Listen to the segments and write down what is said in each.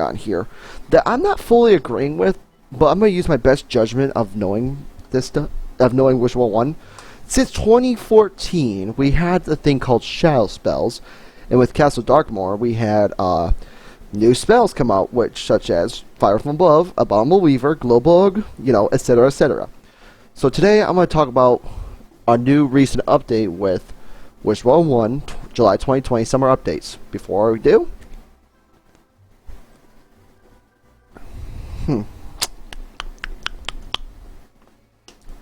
on here that I'm not fully agreeing with, but I'm going to use my best judgment of knowing this stuff, of knowing which one won. Since 2014, we had a thing called Shadow Spells, and with Castle Darkmoor, we had new spells come out, such as Fire from Above, Abominable Weaver, Glowbug, etc., etc. So today, I'm going to talk about our new recent update with Wishbone 1, July 2020 summer updates. Before we do,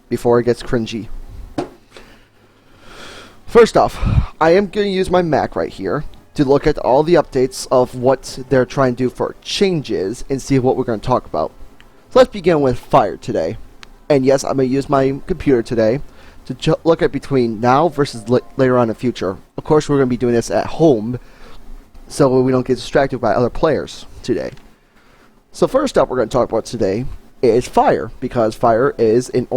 before it gets cringy. First off, I am going to use my Mac right here to look at all the updates of what they're trying to do for changes and see what we're going to talk about. So let's begin with Fire today. And yes, I'm going to use my computer today to look at between now versus later on in the future. Of course, we're going to be doing this at home so we don't get distracted by other players today. So first up, we're going to talk about today is Fire, because Fire is an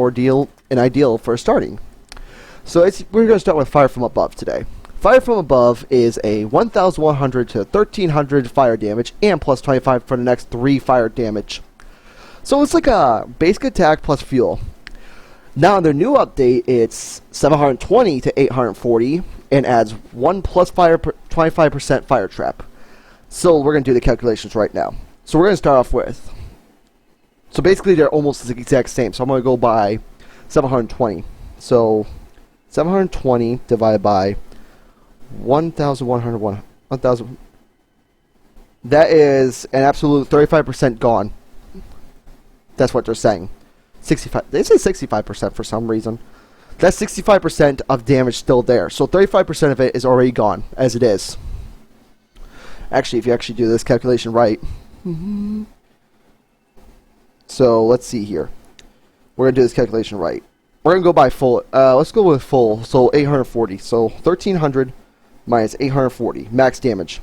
ideal for starting. So we're going to start with Fire from Above today. Fire from Above is a 1,100 to 1,300 fire damage and plus 25 for the next 3 fire damage. So it's like a basic attack plus fuel. Now in their new update, it's 720 to 840 and adds 1 plus fire 25% fire trap. So we're going to do the calculations right now. So we're going to start off with, so basically they're almost the exact same. So I'm going to go by 720. So 720 divided by 1,100, 1,000. That is an absolute 35% gone. That's what they're saying. 65. They say 65% for some reason. That's 65% of damage still there. So 35% of it is already gone as it is. Actually, if you actually do this calculation right. So let's see here. We're gonna do this calculation right. We're gonna go by full. Let's go with full. So 840. So 1,300 minus 840 max damage.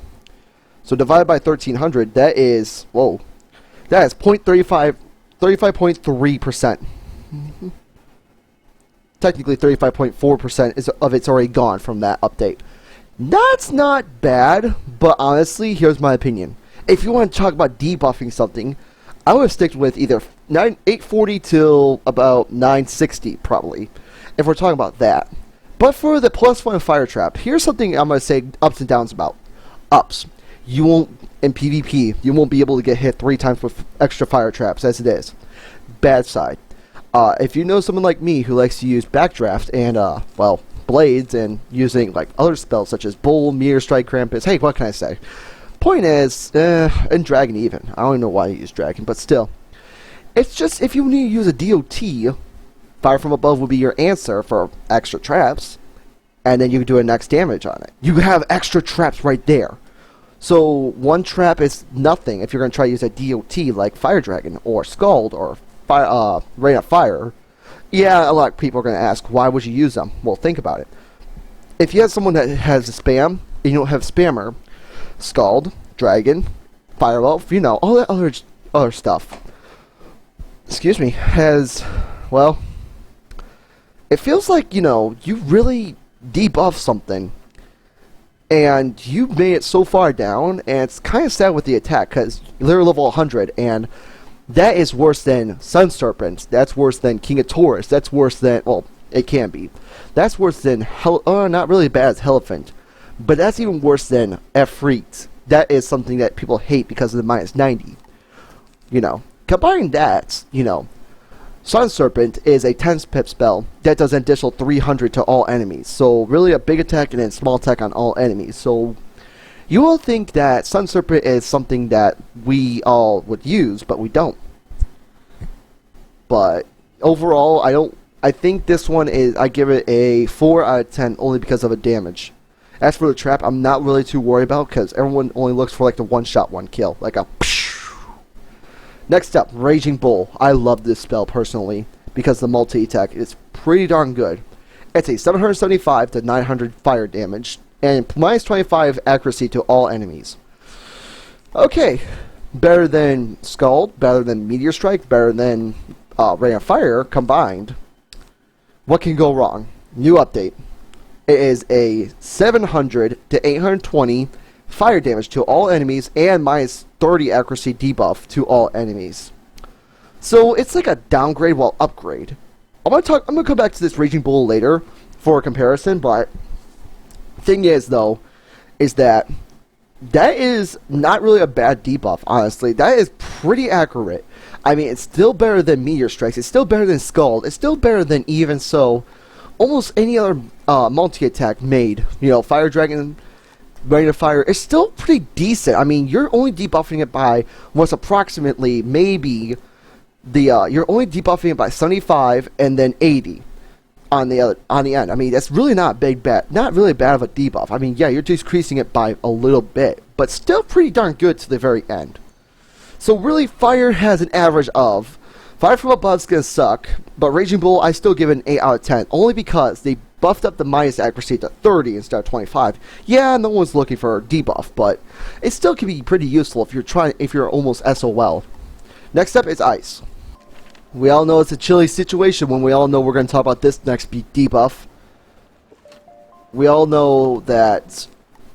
So divided by 1,300. That is That is 35.3%. Technically 35.4% of it's already gone from that update. That's not bad, but honestly, here's my opinion. If you want to talk about debuffing something, I would stick with either 840 till about 960 probably, if we're talking about that. But for the +1 fire trap, here's something I'm going to say ups and downs about. Ups. You won't, in PvP, you won't be able to get hit 3 times with extra fire traps as it is. Bad side. If you know someone like me who likes to use Backdraft and, blades and using like other spells such as Bull, Meteor Strike, Krampus, hey, what can I say? Point is, and Dragon even. I don't know why you use Dragon, but still. It's just, if you need to use a DOT, Fire from Above will be your answer for extra traps, and then you can do a next damage on it. You have extra traps right there. So, one trap is nothing if you're going to try to use a DOT like Fire Dragon, or Scald, or Rain of Fire. Yeah, a lot of people are going to ask, why would you use them? Well, think about it. If you have someone that has a spam, and you don't have Spammer, Scald, Dragon, Fire Wolf, all that other stuff. Excuse me, it feels like, you really debuff something, and you made it so far down, and it's kind of sad with the attack, because they're level 100, and that is worse than Sun Serpent, that's worse than King of Taurus, that's worse than, it can be. That's worse than, not really bad as Elephant, but that's even worse than Efreet. That is something that people hate because of the -90. Combining that, Sun Serpent is a 10-pip spell that does an additional 300 to all enemies. So really a big attack and then small attack on all enemies. So you will think that Sun Serpent is something that we all would use, but we don't. But overall, I think this one I give it a 4 out of 10 only because of the damage. As for the trap, I'm not really too worried about because everyone only looks for like the one-shot, one-kill. Like a Next up, Raging Bull. I love this spell personally because the multi-attack is pretty darn good. It's a 775 to 900 fire damage and minus 25 accuracy to all enemies. Okay, better than Scald, better than Meteor Strike, better than Rain of Fire combined. What can go wrong? New update. It is a 700 to 820 fire damage to all enemies and minus 30 accuracy debuff to all enemies. So it's like a downgrade while upgrade. I'm gonna come back to this Raging Bull later for a comparison, but thing is though, is that is not really a bad debuff, honestly. That is pretty accurate. I mean, it's still better than Meteor Strikes, it's still better than Scald, it's still better than even so almost any other multi-attack made. You know, Fire Dragon, Rain of Fire, it's still pretty decent. I mean, you're only debuffing it by what's approximately maybe you're only debuffing it by 75 and then 80 on the end. I mean, that's really not really bad of a debuff. I mean, yeah, you're decreasing it by a little bit, but still pretty darn good to the very end. So really, Fire has an average of Fire from Above's gonna suck, but Raging Bull I still give it an 8 out of 10, only because they buffed up the minus accuracy to 30 instead of 25. Yeah, no one's looking for a debuff, but it still can be pretty useful if you're almost SOL. Next up is Ice. We all know it's a chilly situation when we all know we're going to talk about this next debuff. We all know that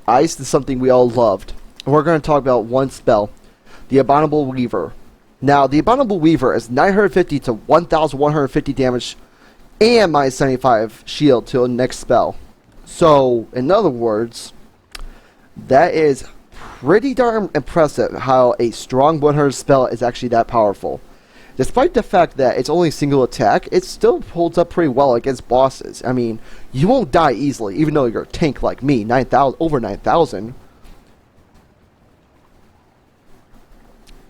Ice is something we all loved. And we're going to talk about one spell, the Abominable Weaver. Now, the Abominable Weaver is 950 to 1150 damage and minus 75 shield to the next spell. So, in other words, that is pretty darn impressive how a strong 100 spell is actually that powerful. Despite the fact that it's only a single attack, it still holds up pretty well against bosses. I mean, you won't die easily, even though you're a tank like me, over 9,000.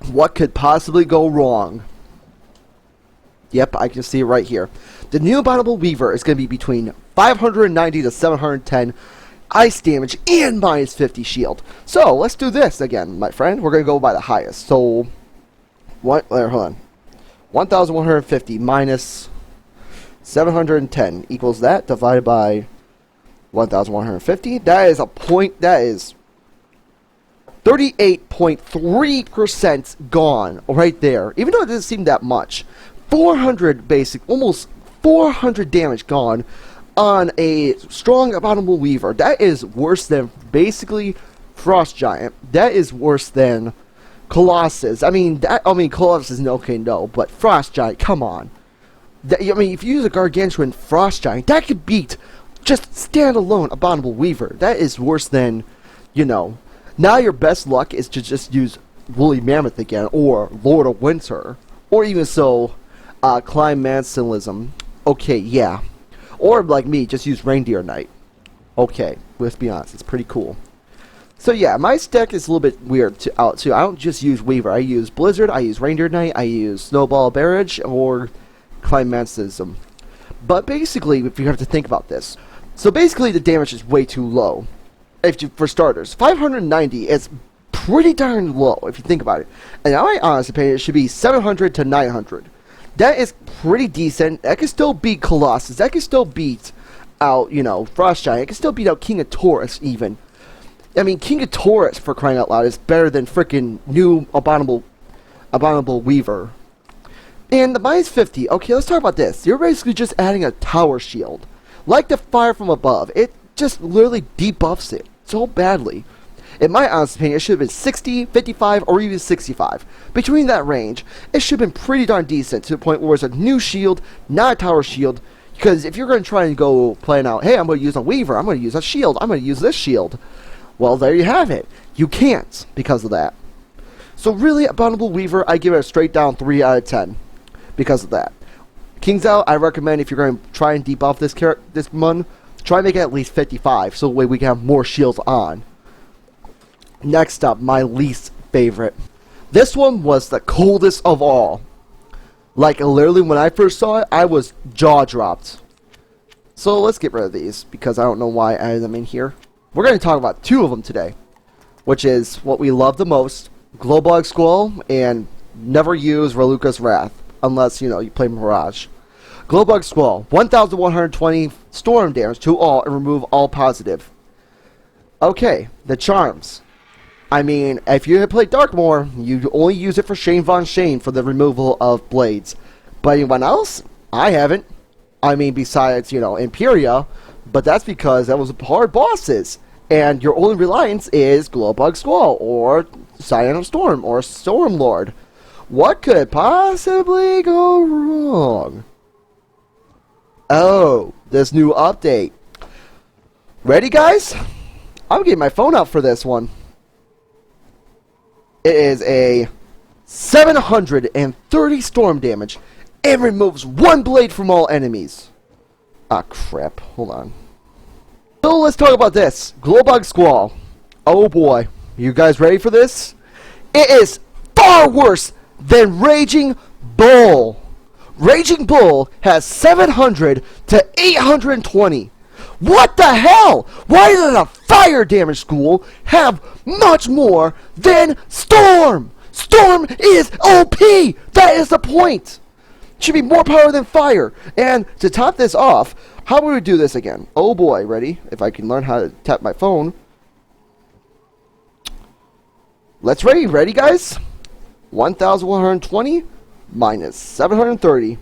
What could possibly go wrong? Yep, I can see it right here. The new Abominable Weaver is going to be between 590 to 710 ice damage and minus 50 shield. So, let's do this again, my friend. We're going to go by the highest. So, hold on. 1,150 minus 710 equals that, divided by 1,150. That is 38.3% gone right there. Even though it doesn't seem that much. 400 almost 400 damage gone on a strong Abominable Weaver. That is worse than basically Frost Giant. That is worse than Colossus. I mean, Colossus is okay, no, but Frost Giant, come on. I mean, if you use a Gargantuan Frost Giant, that could beat just standalone Abominable Weaver. That is worse than, you know. Now your best luck is to just use Woolly Mammoth again, or Lord of Winter, or even so, Climancilism. Okay, yeah. Or like me, just use Reindeer Knight. Okay, let's be honest, it's pretty cool. So yeah, my deck is a little bit weird too. I don't just use Weaver. I use Blizzard, I use Reindeer Knight, I use Snowball Barrage, or Climancilism. But basically, if you have to think about this, so basically the damage is way too low. For starters, 590 is pretty darn low if you think about it. And in my honest opinion, it should be 700 to 900. That is pretty decent. That can still beat Colossus. That can still beat out, you know, Frost Giant. It can still beat out King of Taurus even. I mean, King of Taurus, for crying out loud, is better than freaking new Abominable Weaver. And the minus 50, okay, let's talk about this. You're basically just adding a tower shield. Like the Fire from Above, it just literally debuffs it so badly. In my honest opinion, it should have been 60, 55, or even 65. Between that range, it should have been pretty darn decent to the point where it's a new shield, not a tower shield. Because if you're going to try and go plan out, hey, I'm going to use a Weaver, I'm going to use a shield, I'm going to use this shield. Well, there you have it. You can't because of that. So really, Abominable Weaver, I give it a straight down 3 out of 10 because of that. Kingsisle, I recommend if you're going to try and debuff this one, try and make it at least 55 so that way we can have more shields on. Next up, my least favorite. This one was the coldest of all. Like, literally, when I first saw it, I was jaw-dropped. So, let's get rid of these, because I don't know why I added them in here. We're going to talk about 2 of them today, which is what we love the most, Glowbug Squall, and never use Raluca's Wrath, unless, you know, you play Mirage. Glowbug Squall, 1,120 storm damage to all, and remove all positive. Okay, the charms. I mean, if you had played Darkmoor, you only use it for Shane Von Shane for the removal of blades. But anyone else? I haven't. I mean, besides, you know, Imperia, but that's because that was hard bosses. And your only reliance is Glowbug Squall or Siren Storm or Storm Lord. What could possibly go wrong? Oh, this new update. Ready, guys? I'm getting my phone out for this one. It is a 730 storm damage and removes 1 blade from all enemies. Ah, crap. Hold on. So let's talk about this. Glowbug Squall. Oh boy. You guys ready for this? It is far worse than Raging Bull. Raging Bull has 700 to 820. What the hell? Why does a fire damage school have much more than Storm? Storm is OP! That is the point! Should be more power than fire. And to top this off, how would we do this again? Oh boy, ready? If I can learn how to tap my phone. Let's ready. Ready, guys? 1,120 minus 730.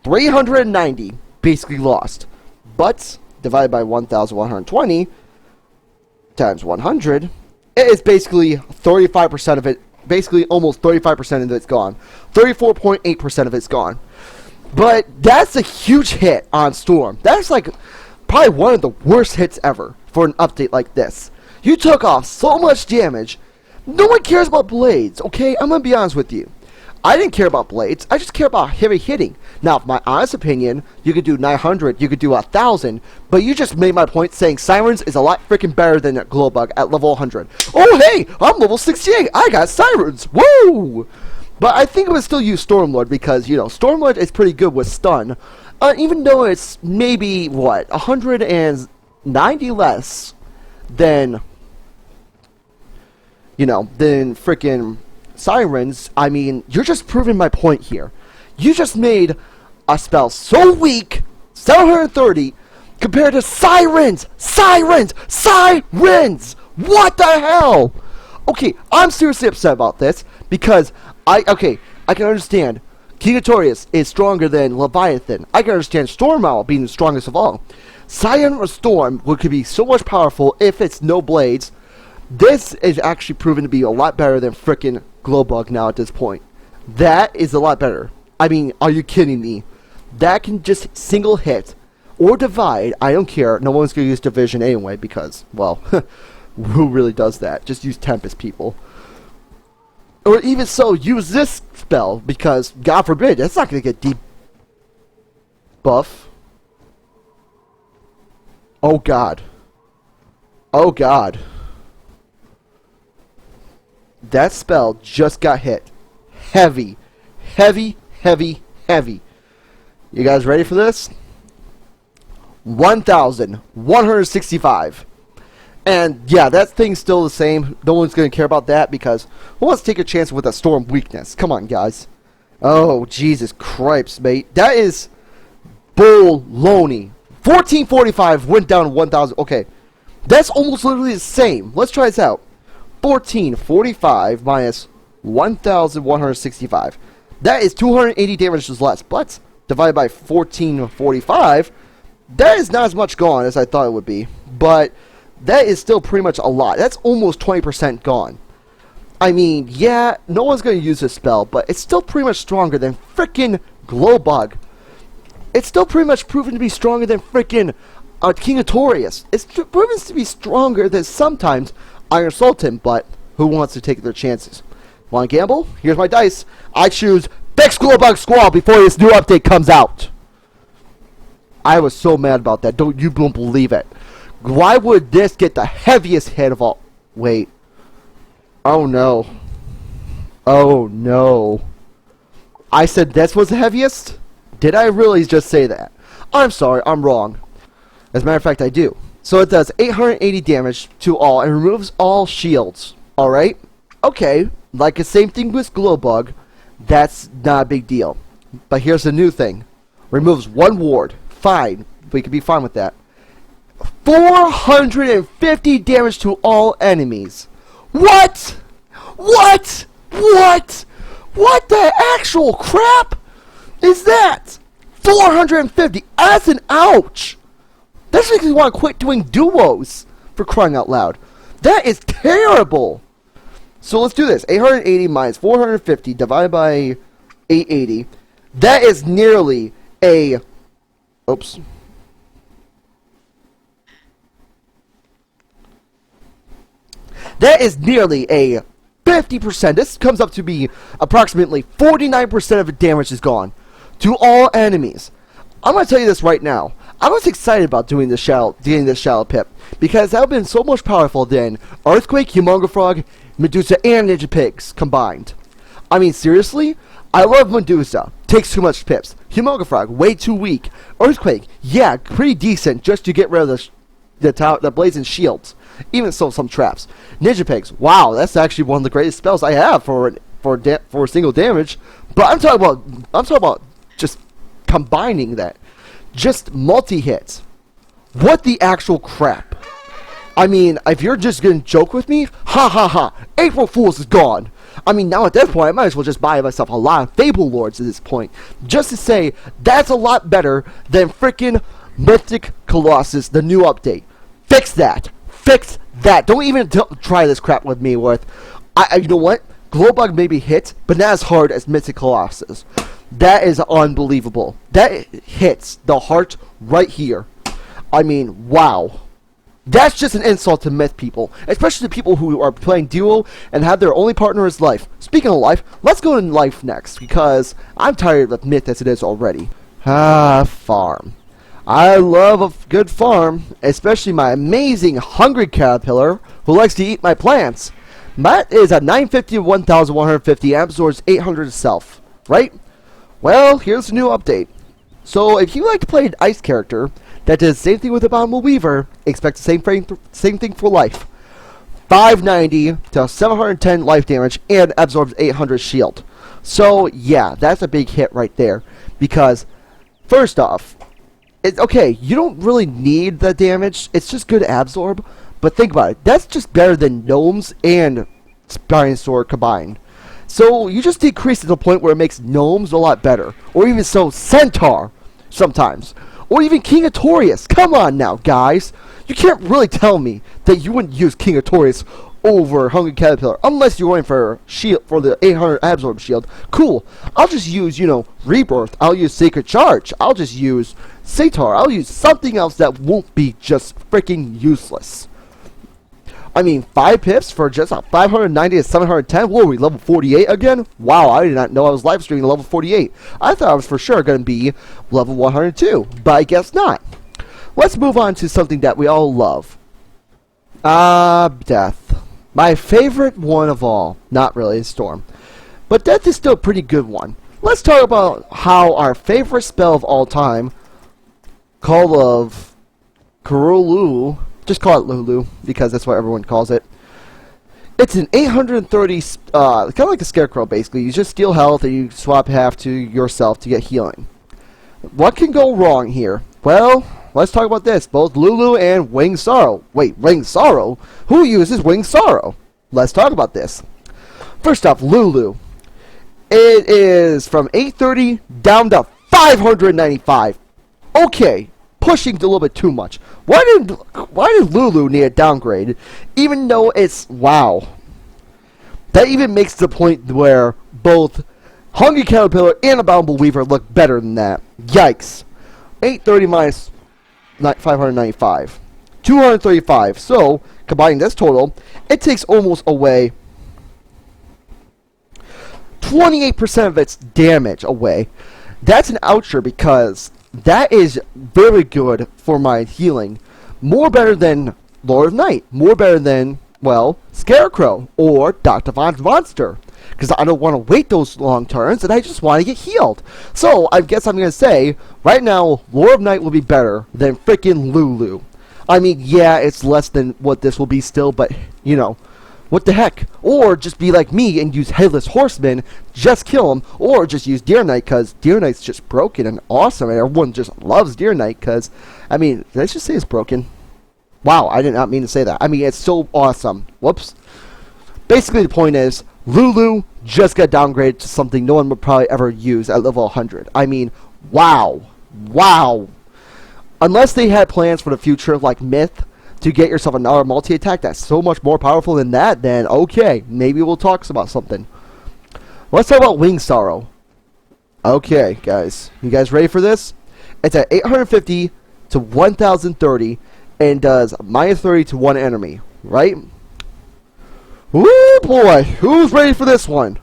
390. Basically lost. But divided by 1,120 times 100, it is basically 35% of it. Basically, almost 35% of it's gone. 34.8% of it's gone. But that's a huge hit on Storm. That's like probably one of the worst hits ever for an update like this. You took off so much damage. No one cares about blades, okay? I'm going to be honest with you. I didn't care about blades. I just care about heavy hitting. Now, my honest opinion, you could do 900, you could do 1,000, but you just made my point saying Sirens is a lot freaking better than Glowbug at level 100. Oh, hey, I'm level 68. I got Sirens. Woo! But I think I would still use Stormlord because, you know, Stormlord is pretty good with stun. Even though it's maybe, what, 190 less than, you know, than freaking Sirens. I mean, you're just proving my point here. You just made a spell so weak, 730, compared to Sirens! Sirens! Sirens! What the hell? Okay, I'm seriously upset about this, because, I can understand King Artorias is stronger than Leviathan. I can understand Storm Owl being the strongest of all. Siren or Storm could be so much powerful if it's no blades. This is actually proven to be a lot better than frickin' Glowbug now at this point. That is a lot better. I mean, are you kidding me? That can just single hit or divide. I don't care. No one's going to use division anyway because, well, who really does that? Just use Tempest, people. Or even so, use this spell because, God forbid, that's not going to get deep buff. Oh, God. Oh, God. That spell just got hit. Heavy. Heavy, heavy, heavy. You guys ready for this? 1,165. And yeah, that thing's still the same. No one's going to care about that because who wants to take a chance with a storm weakness? Come on, guys. Oh, Jesus Christ, mate. That is baloney. 1445 went down to 1,000. Okay, that's almost literally the same. Let's try this out. 1445 minus 1,165. That is 280 damage less. But divided by 1445, that is not as much gone as I thought it would be. But that is still pretty much a lot. That's almost 20% gone. I mean, yeah, no one's going to use this spell, but it's still pretty much stronger than frickin' Glowbug. It's still pretty much proven to be stronger than frickin' King Artorias. It's proven to be stronger than sometimes Iron Sultan, but who wants to take their chances? Want to gamble? Here's my dice. I choose Bex Glowbug Squall before this new update comes out. I was so mad about that. You don't believe it. Why would this get the heaviest hit of all? Wait. Oh no. Oh no. I said this was the heaviest? Did I really just say that? I'm sorry, I'm wrong. As a matter of fact, I do. So it does 880 damage to all and removes all shields. Alright? Okay. Like the same thing with Glowbug. That's not a big deal. But here's the new thing. Removes one ward. Fine. We can be fine with that. 450 damage to all enemies. What? What? What? What the actual crap is that? 450. That's an ouch. That's making me want to quit doing duos, for crying out loud. That is terrible! So let's do this. 880 minus 450 divided by 880. That is nearly a... Oops. That is nearly a 50%. This comes up to be approximately 49% of the damage is gone to all enemies. I'm going to tell you this right now. I was excited about doing this shallow pip because that would have been so much powerful than Earthquake, Humongous Frog, Medusa, and Ninja Pigs combined. I mean, seriously? I love Medusa. Takes too much pips. Humongous Frog, way too weak. Earthquake, yeah, pretty decent just to get rid of the blazing shields. Even so, some traps. Ninja Pigs, wow, that's actually one of the greatest spells I have for single damage. But I'm talking about just combining that. Just multi-hits. What the actual crap? I mean, if you're just gonna joke with me, ha ha ha, April Fool's is gone. I mean, now at this point, I might as well just buy myself a lot of Fable Lords at this point. Just to say, that's a lot better than frickin' Mythic Colossus, the new update. Fix that. Fix that. Don't even try this crap with me you know what? Glowbug maybe hit, but not as hard as Mythic Colossus. That is unbelievable. That hits the heart right here. I mean, wow. That's just an insult to Myth people, especially the people who are playing duo and have their only partner as life. Speaking of life, let's go in life next, because I'm tired of Myth as it is already. Farm. I love a good farm, especially my amazing hungry caterpillar who likes to eat my plants. That is a 950 to 1150 absorbs 800 itself, right? Well, here's the new update. So if you like to play an ice character that does the same thing with Abominable Weaver, expect the same thing for life. 590 to 710 life damage and absorbs 800 shield. So yeah, that's a big hit right there. Because first off, okay, you don't really need the damage. It's just good absorb. But think about it. That's just better than Gnomes and Spinosaur combined. So you just decrease it to the point where it makes Gnomes a lot better. Or even so, Centaur sometimes. Or even King Artorias. Come on now, guys. You can't really tell me that you wouldn't use King Artorias over Hungry Caterpillar. Unless you're going for shield for the 800 absorb shield. Cool. I'll just use, Rebirth. I'll use Sacred Charge. I'll just use Centaur. I'll use something else that won't be just freaking useless. I mean, 5 pips for just 590 to 710? Whoa, we level 48 again? Wow, I did not know I was live streaming level 48. I thought I was for sure going to be level 102, but I guess not. Let's move on to something that we all love. Death. My favorite one of all. Not really, Storm. But Death is still a pretty good one. Let's talk about how our favorite spell of all time, Call of Cthulhu, just call it Lulu, because that's what everyone calls it. It's an 830, kind of like a Scarecrow, basically. You just steal health and you swap half to yourself to get healing. What can go wrong here? Well, let's talk about this. Both Lulu and Winged Sorrow. Wait, Winged Sorrow? Who uses Winged Sorrow? Let's talk about this. First off, Lulu. It is from 830 down to 595. Okay. Pushing a little bit too much. Why did Lulu need a downgrade? Even though it's wow. That even makes the point where both Hungry Caterpillar and Abominable Weaver look better than that. Yikes. 830 minus 595. 235. So, combining this total, it takes almost away 28% of its damage away. That's an oucher because that is very good for my healing. More better than Lord of Night. More better than, well, Scarecrow or Dr. Von's Monster. Because I don't want to wait those long turns and I just want to get healed. So, I guess I'm going to say, right now, Lord of Night will be better than freaking Lulu. I mean, yeah, it's less than what this will be still, but, what the heck? Or just be like me and use Headless Horseman, just kill him, or just use Deer Knight, because Deer Knight's just broken and awesome, and everyone just loves Deer Knight, because, I mean, did I just say it's broken? Wow, I did not mean to say that. I mean, it's so awesome. Whoops. Basically, the point is, Lulu just got downgraded to something no one would probably ever use at level 100. I mean, wow. Wow. Unless they had plans for the future, like Myth, to get yourself another multi-attack that's so much more powerful than that, then okay, maybe we'll talk about something. Let's talk about Wing Sorrow. Okay, guys. You guys ready for this? It's at 850 to 1030 and does minus 30 to one enemy, right? Woo boy, who's ready for this one?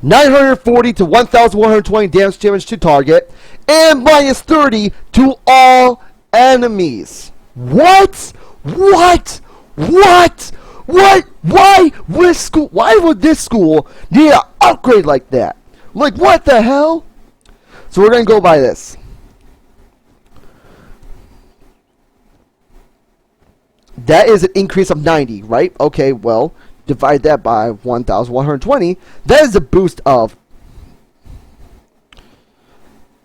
940 to 1120 damage to target and minus 30 to all enemies. What? What? What? What? Why? Why would this school need an upgrade like that? Like, what the hell? So we're gonna go by this. That is an increase of 90, right? Okay, well, divide that by 1,120. That is a boost of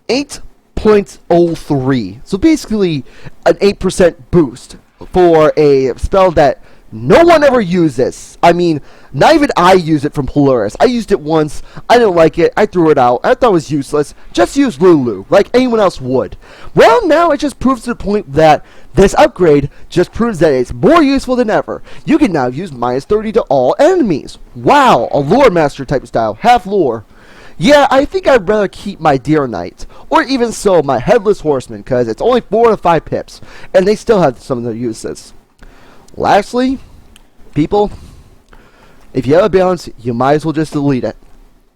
8.03. So basically, an 8% boost for a spell that no one ever uses. I mean, not even I use it from Polaris. I used it once. I didn't like it. I threw it out. I thought it was useless. Just use Lulu, like anyone else would. Well, now it just proves to the point that this upgrade just proves that it's more useful than ever. You can now use minus 30 to all enemies. Wow, a lore master type style. Half lore. Yeah, I think I'd rather keep my Deer Knight, or even so, my Headless Horseman, because it's only 4 to 5 pips, and they still have some of their uses. Lastly, people, if you have a balance, you might as well just delete it.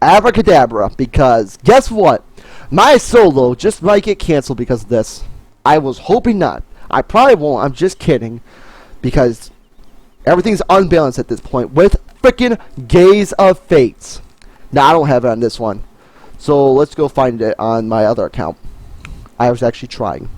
Abracadabra, because guess what? My solo just might get canceled because of this. I was hoping not. I probably won't. I'm just kidding, because everything's unbalanced at this point with frickin' Gaze of Fate. Now, I don't have it on this one, so let's go find it on my other account. I was actually trying.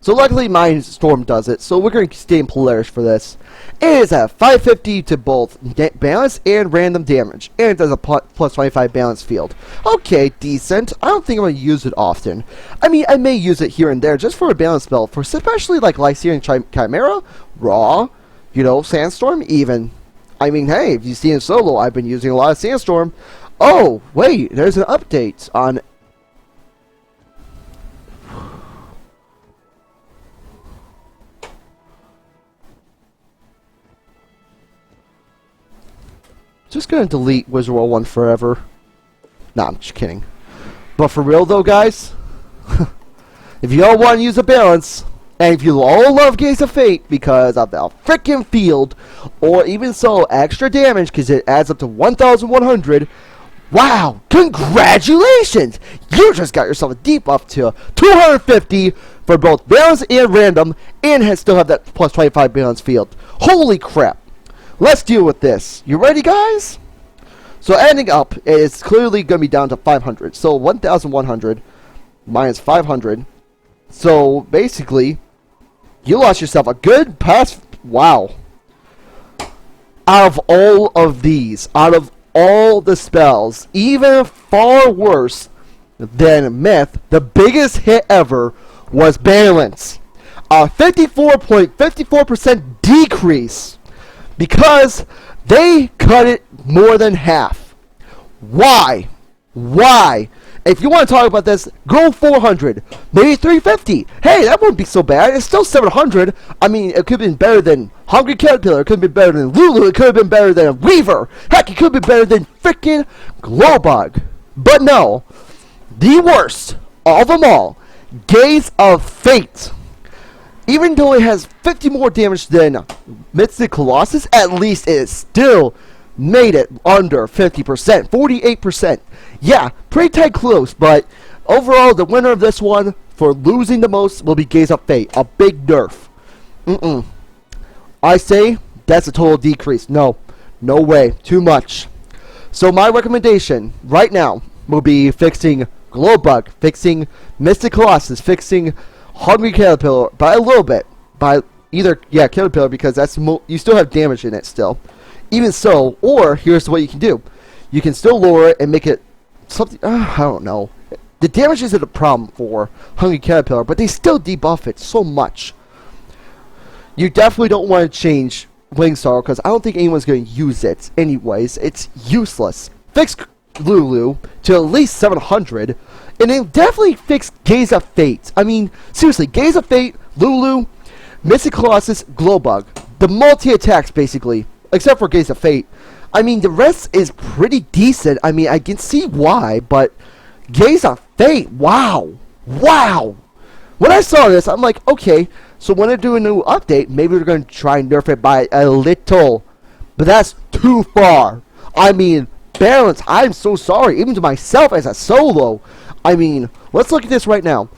So luckily Mindstorm does it, so we're going to stay in Polaris for this. It is at 550 to both balance and random damage, and it does a plus 25 balance field. Okay, decent. I don't think I'm going to use it often. I mean, I may use it here and there just for a balance spell, for especially like Lycean Chimera, Raw, you know, Sandstorm even. I mean, hey, if you see in solo, I've been using a lot of Sandstorm. Oh, wait, there's an update on... Just gonna delete Wizard World 1 forever. Nah, I'm just kidding. But for real though, guys, if you all want to use a balance, and if you all love Gaze of Fate because of the frickin' field, or even so, extra damage because it adds up to 1,100, wow, congratulations! You just got yourself a debuff to 250 for both balance and random, and still have that plus 25 balance field. Holy crap! Let's deal with this. You ready, guys? So ending up, it's clearly going to be down to 500. So 1,100 minus 500. So basically, you lost yourself a good pass. Wow. Out of all of these, out of all the spells, even far worse than Myth, the biggest hit ever was Balance. A 54.54% decrease. Because they cut it more than half. Why? Why? If you want to talk about this, go 400. Maybe 350. Hey, that wouldn't be so bad. It's still 700. I mean, it could have been better than Hungry Caterpillar. It could have been better than Lulu. It could have been better than Weaver. Heck, it could have been better than frickin' Glowbug. But no. The worst of them all. Gaze of Fate. Even though it has 50 more damage than Mystic Colossus, at least it still made it under 50%, 48%. Yeah, pretty tight close, but overall, the winner of this one for losing the most will be Gaze of Fate. A big nerf. I say that's a total decrease. No, no way. Too much. So my recommendation right now will be fixing Glowbug, fixing Mystic Colossus, fixing Hungry Caterpillar by a little bit, by either Caterpillar, because that's you still have damage in it still. Even so, or here's what you can do: you can still lower it and make it something. I don't know. The damage isn't a problem for Hungry Caterpillar, but they still debuff it so much. You definitely don't want to change Wing Sorrow because I don't think anyone's going to use it anyways. It's useless. Fix Lulu to at least 700, And they definitely fixed Gaze of Fate. I mean, seriously, Gaze of Fate, Lulu, Mystic Colossus, Glowbug. The multi-attacks, basically. Except for Gaze of Fate. I mean, the rest is pretty decent. I mean, I can see why, but Gaze of Fate, wow. Wow. When I saw this, I'm like, okay, so when I do a new update, maybe we're going to try and nerf it by a little. But that's too far. I mean, balance, I'm so sorry, even to myself as a solo. I mean, let's look at this right now.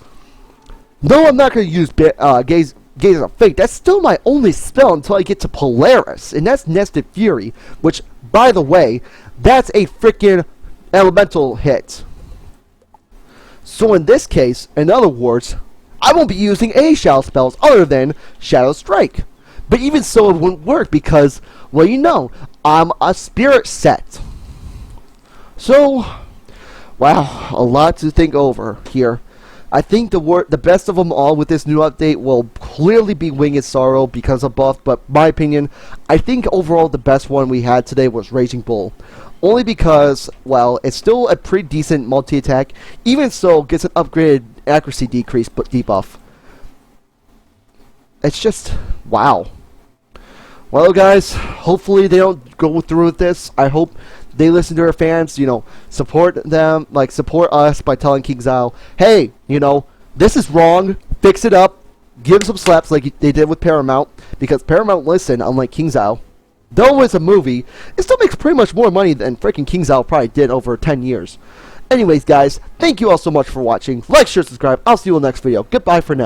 No, I'm not going to use Gaze of Fate. That's still my only spell until I get to Polaris, and that's Nested Fury, which, by the way, that's a freaking elemental hit. So in this case, in other words, I won't be using any Shadow spells other than Shadow Strike. But even so, it wouldn't work because, well, you know, I'm a spirit set. So, wow, a lot to think over here. I think the best of them all with this new update will clearly be Winged Sorrow because of buff, but my opinion, I think overall the best one we had today was Raging Bull. Only because, well, it's still a pretty decent multi-attack, even so gets an upgraded accuracy decrease but debuff. It's just, wow. Well, guys, hopefully they don't go through with this. I hope they listen to their fans, you know, support them, like support us by telling Kingsisle, hey, you know, this is wrong, fix it up, give them some slaps like they did with Paramount, because Paramount listened, unlike Kingsisle. Though it's a movie, it still makes pretty much more money than freaking Kingsisle probably did over 10 years. Anyways, guys, thank you all so much for watching. Like, share, subscribe. I'll see you in the next video. Goodbye for now.